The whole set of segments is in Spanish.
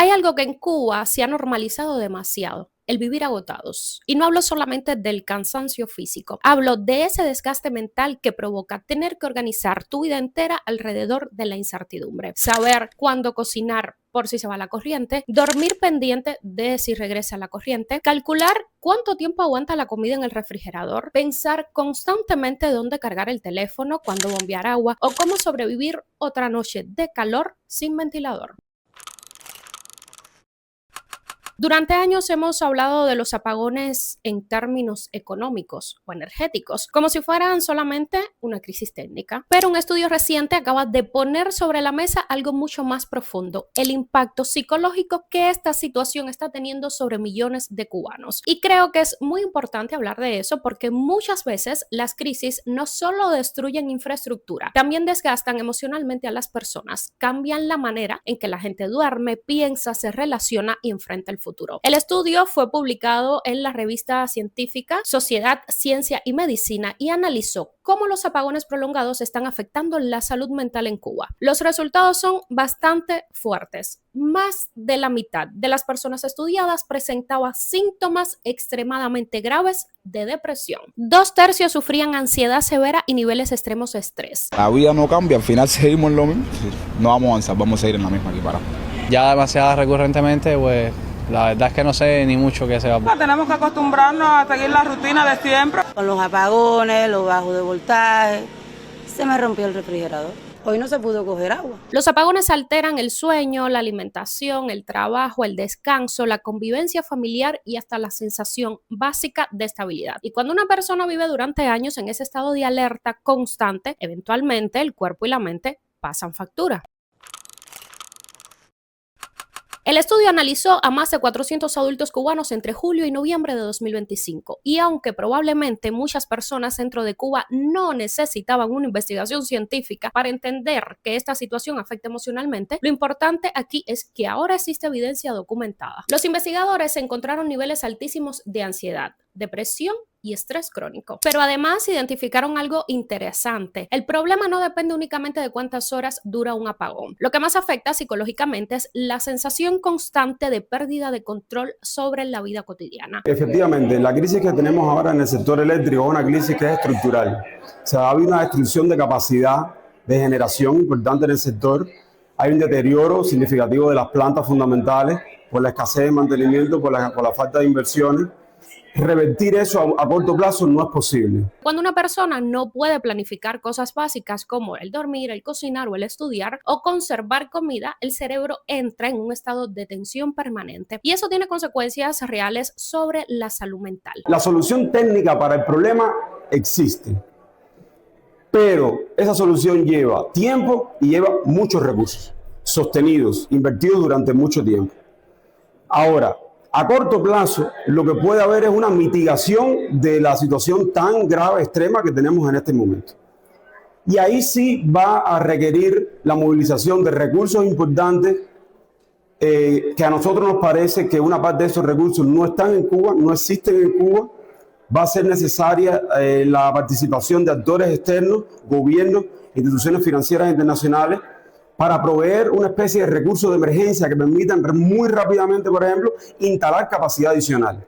Hay algo que en Cuba se ha normalizado demasiado: el vivir agotados. Y no hablo solamente del cansancio físico, hablo de ese desgaste mental que provoca tener que organizar tu vida entera alrededor de la incertidumbre. Saber cuándo cocinar por si se va la corriente, dormir pendiente de si regresa la corriente, calcular cuánto tiempo aguanta la comida en el refrigerador, pensar constantemente dónde cargar el teléfono, cuándo bombear agua o cómo sobrevivir otra noche de calor sin ventilador. Durante años hemos hablado de los apagones en términos económicos o energéticos, como si fueran solamente una crisis técnica. Pero un estudio reciente acaba de poner sobre la mesa algo mucho más profundo: el impacto psicológico que esta situación está teniendo sobre millones de cubanos. Y creo que es muy importante hablar de eso porque muchas veces las crisis no solo destruyen infraestructura, también desgastan emocionalmente a las personas, cambian la manera en que la gente duerme, piensa, se relaciona y enfrenta el futuro. El estudio fue publicado en la revista científica Sociedad, Ciencia y Medicina y analizó cómo los apagones prolongados están afectando la salud mental en Cuba. Los resultados son bastante fuertes. Más de la mitad de las personas estudiadas presentaba síntomas extremadamente graves de depresión. 2/3 sufrían ansiedad severa y niveles extremos de estrés. La vida no cambia, al final seguimos en lo mismo. No vamos a avanzar, vamos a seguir en la misma aquí para. Ya demasiado recurrentemente, pues la verdad es que no sé ni mucho qué se va a pasar. Tenemos que acostumbrarnos a seguir la rutina de siempre. Con los apagones, los bajos de voltaje, se me rompió el refrigerador. Hoy no se pudo coger agua. Los apagones alteran el sueño, la alimentación, el trabajo, el descanso, la convivencia familiar y hasta la sensación básica de estabilidad. Y cuando una persona vive durante años en ese estado de alerta constante, eventualmente el cuerpo y la mente pasan factura. El estudio analizó a más de 400 adultos cubanos entre julio y noviembre de 2025, y aunque probablemente muchas personas dentro de Cuba no necesitaban una investigación científica para entender que esta situación afecta emocionalmente, lo importante aquí es que ahora existe evidencia documentada. Los investigadores encontraron niveles altísimos de ansiedad, depresión y estrés crónico. Pero además identificaron algo interesante: el problema no depende únicamente de cuántas horas dura un apagón. Lo que más afecta psicológicamente es la sensación constante de pérdida de control sobre la vida cotidiana. Efectivamente, la crisis que tenemos ahora en el sector eléctrico es una crisis que es estructural. O sea, ha habido una destrucción de capacidad de generación importante en el sector. Hay un deterioro significativo de las plantas fundamentales por la escasez de mantenimiento, por la falta de inversiones. Revertir eso a corto plazo no es posible. Cuando una persona no puede planificar cosas básicas como el dormir, el cocinar o el estudiar o conservar comida, el cerebro entra en un estado de tensión permanente y eso tiene consecuencias reales sobre la salud mental. La solución técnica para el problema existe, pero esa solución lleva tiempo y lleva muchos recursos sostenidos, invertidos durante mucho tiempo. Ahora, a corto plazo, lo que puede haber es una mitigación de la situación tan grave, extrema que tenemos en este momento. Y ahí sí va a requerir la movilización de recursos importantes, que a nosotros nos parece que una parte de esos recursos no están en Cuba, no existen en Cuba. Va a ser necesaria la participación de actores externos, gobiernos, instituciones financieras internacionales, para proveer una especie de recursos de emergencia que permitan muy rápidamente, por ejemplo, instalar capacidad adicional.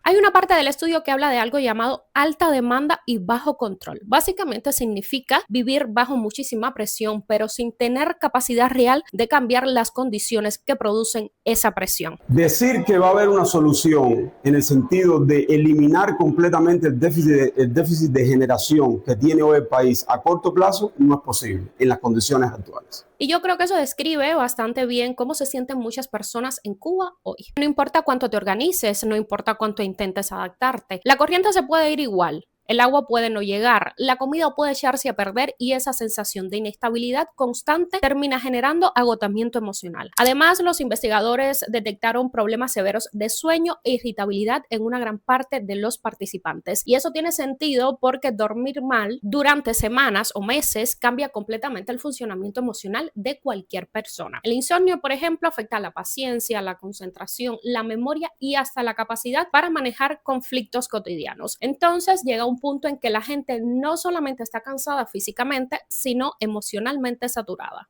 Hay una parte del estudio que habla de algo llamado alta demanda y bajo control. Básicamente significa vivir bajo muchísima presión, pero sin tener capacidad real de cambiar las condiciones que producen esa presión. Decir que va a haber una solución en el sentido de eliminar completamente el déficit de generación que tiene hoy el país a corto plazo no es posible en las condiciones actuales. Y yo creo que eso describe bastante bien cómo se sienten muchas personas en Cuba hoy. No importa cuánto te organices, no importa cuánto intentes adaptarte, la corriente se puede ir igual. El agua puede no llegar, la comida puede echarse a perder y esa sensación de inestabilidad constante termina generando agotamiento emocional. Además, los investigadores detectaron problemas severos de sueño e irritabilidad en una gran parte de los participantes. Y eso tiene sentido porque dormir mal durante semanas o meses cambia completamente el funcionamiento emocional de cualquier persona. El insomnio, por ejemplo, afecta a la paciencia, la concentración, la memoria y hasta la capacidad para manejar conflictos cotidianos. Entonces llega un punto en que la gente no solamente está cansada físicamente, sino emocionalmente saturada.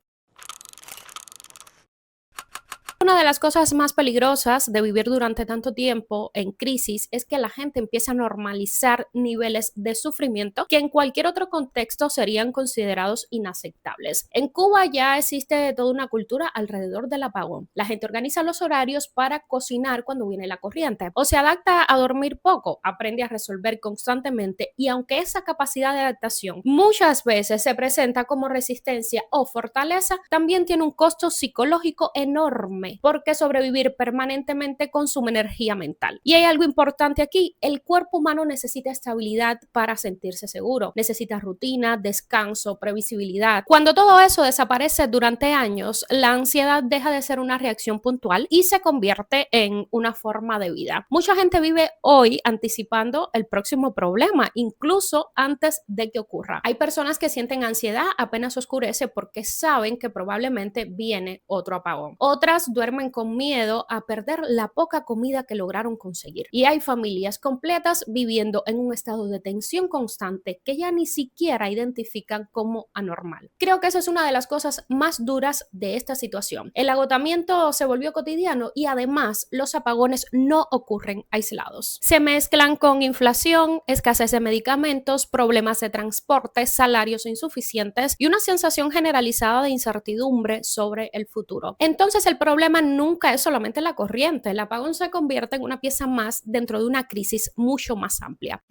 una de las cosas más peligrosas de vivir durante tanto tiempo en crisis es que la gente empieza a normalizar niveles de sufrimiento que en cualquier otro contexto serían considerados inaceptables. En Cuba ya existe toda una cultura alrededor del apagón. La gente organiza los horarios para cocinar cuando viene la corriente, o se adapta a dormir poco, aprende a resolver constantemente, y aunque esa capacidad de adaptación muchas veces se presenta como resistencia o fortaleza, también tiene un costo psicológico enorme, porque sobrevivir permanentemente consume energía mental. Y hay algo importante aquí: el cuerpo humano necesita estabilidad para sentirse seguro, necesita rutina, descanso, previsibilidad. Cuando todo eso desaparece durante años, la ansiedad deja de ser una reacción puntual y se convierte en una forma de vida. Mucha gente vive hoy anticipando el próximo problema, incluso antes de que ocurra. Hay personas que sienten ansiedad apenas oscurece porque saben que probablemente viene otro apagón. Otras duermen con miedo a perder la poca comida que lograron conseguir. Y hay familias completas viviendo en un estado de tensión constante que ya ni siquiera identifican como anormal. Creo que esa es una de las cosas más duras de esta situación. El agotamiento se volvió cotidiano y además los apagones no ocurren aislados. Se mezclan con inflación, escasez de medicamentos, problemas de transporte, salarios insuficientes y una sensación generalizada de incertidumbre sobre el futuro. Entonces el problema nunca es solamente la corriente. El apagón se convierte en una pieza más dentro de una crisis mucho más amplia.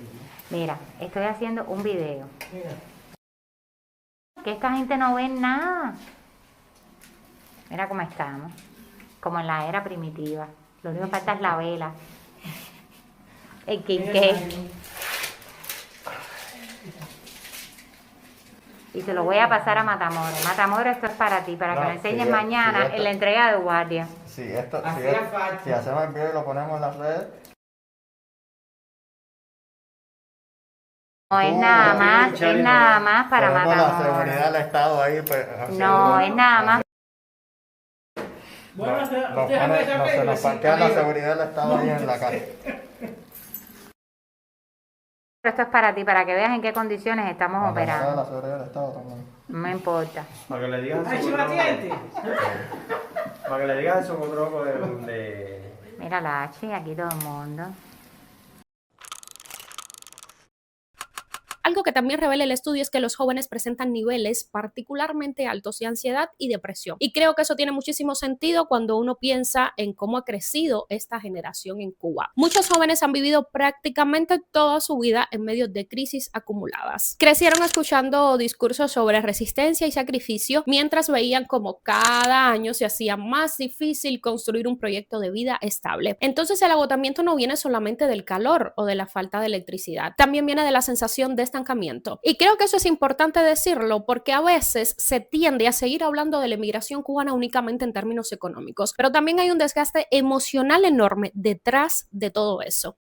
Mira, estoy haciendo un video. Que esta gente no ve nada. Mira cómo estamos. Como en la era primitiva. Lo único que falta es la vela. El quinqué. Y se lo voy a pasar a Matamoros. Matamoros, esto es para ti, para que lo enseñes mañana en la entrega de guardia. Si hacemos el video y lo ponemos en las redes. No es nada más para Matamoros. La seguridad del Estado ahí. Pues, no, es nada más. Se nos parquea la seguridad del Estado ahí en la calle. Esto es para ti, para que veas en qué condiciones estamos operando. La seguridad del Estado también. No me importa. Para que le digas para que le digas eso con otro de... Mira la H, aquí todo el mundo. Algo que también revela el estudio es que los jóvenes presentan niveles particularmente altos de ansiedad y depresión. Y creo que eso tiene muchísimo sentido cuando uno piensa en cómo ha crecido esta generación en Cuba. Muchos jóvenes han vivido prácticamente toda su vida en medio de crisis acumuladas. Crecieron escuchando discursos sobre resistencia y sacrificio, mientras veían como cada año se hacía más difícil construir un proyecto de vida estable. Entonces el agotamiento no viene solamente del calor o de la falta de electricidad, también viene de la sensación de estancamiento. Y creo que eso es importante decirlo porque a veces se tiende a seguir hablando de la emigración cubana únicamente en términos económicos, pero también hay un desgaste emocional enorme detrás de todo eso.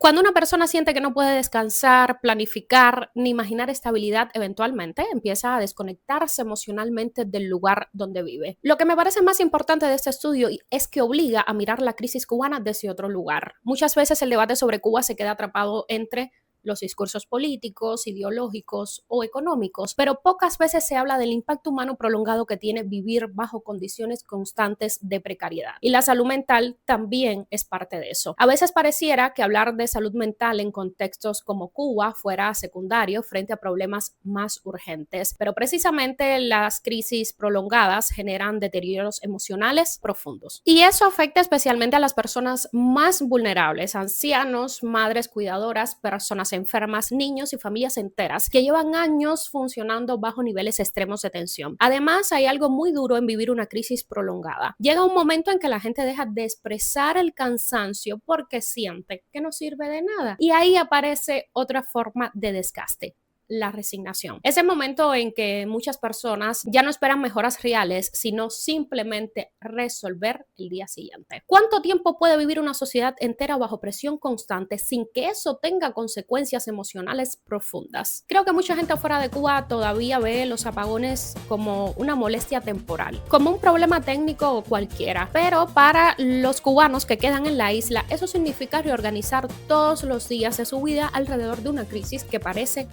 Cuando una persona siente que no puede descansar, planificar ni imaginar estabilidad, eventualmente empieza a desconectarse emocionalmente del lugar donde vive. Lo que me parece más importante de este estudio es que obliga a mirar la crisis cubana desde otro lugar. Muchas veces el debate sobre Cuba se queda atrapado entre los discursos políticos, ideológicos o económicos, pero pocas veces se habla del impacto humano prolongado que tiene vivir bajo condiciones constantes de precariedad. Y la salud mental también es parte de eso. A veces pareciera que hablar de salud mental en contextos como Cuba fuera secundario frente a problemas más urgentes, pero precisamente las crisis prolongadas generan deterioros emocionales profundos. Y eso afecta especialmente a las personas más vulnerables, ancianos, madres cuidadoras, personas enfermas, niños y familias enteras que llevan años funcionando bajo niveles extremos de tensión. Además, hay algo muy duro en vivir una crisis prolongada. Llega un momento en que la gente deja de expresar el cansancio porque siente que no sirve de nada. Y ahí aparece otra forma de desgaste: la resignación. Es el momento en que muchas personas ya no esperan mejoras reales, sino simplemente resolver el día siguiente. ¿Cuánto tiempo puede vivir una sociedad entera bajo presión constante sin que eso tenga consecuencias emocionales profundas? Creo que mucha gente afuera de Cuba todavía ve los apagones como una molestia temporal, como un problema técnico cualquiera, pero para los cubanos que quedan en la isla, eso significa reorganizar todos los días de su vida alrededor de una crisis que parece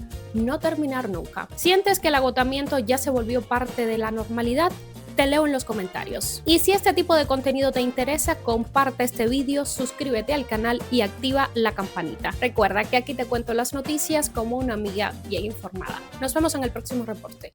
no terminar nunca. ¿Sientes que el agotamiento ya se volvió parte de la normalidad? te leo en los comentarios. Y si este tipo de contenido te interesa, comparte este vídeo, suscríbete al canal y activa la campanita. Recuerda que aquí te cuento las noticias como una amiga bien informada. Nos vemos en el próximo reporte.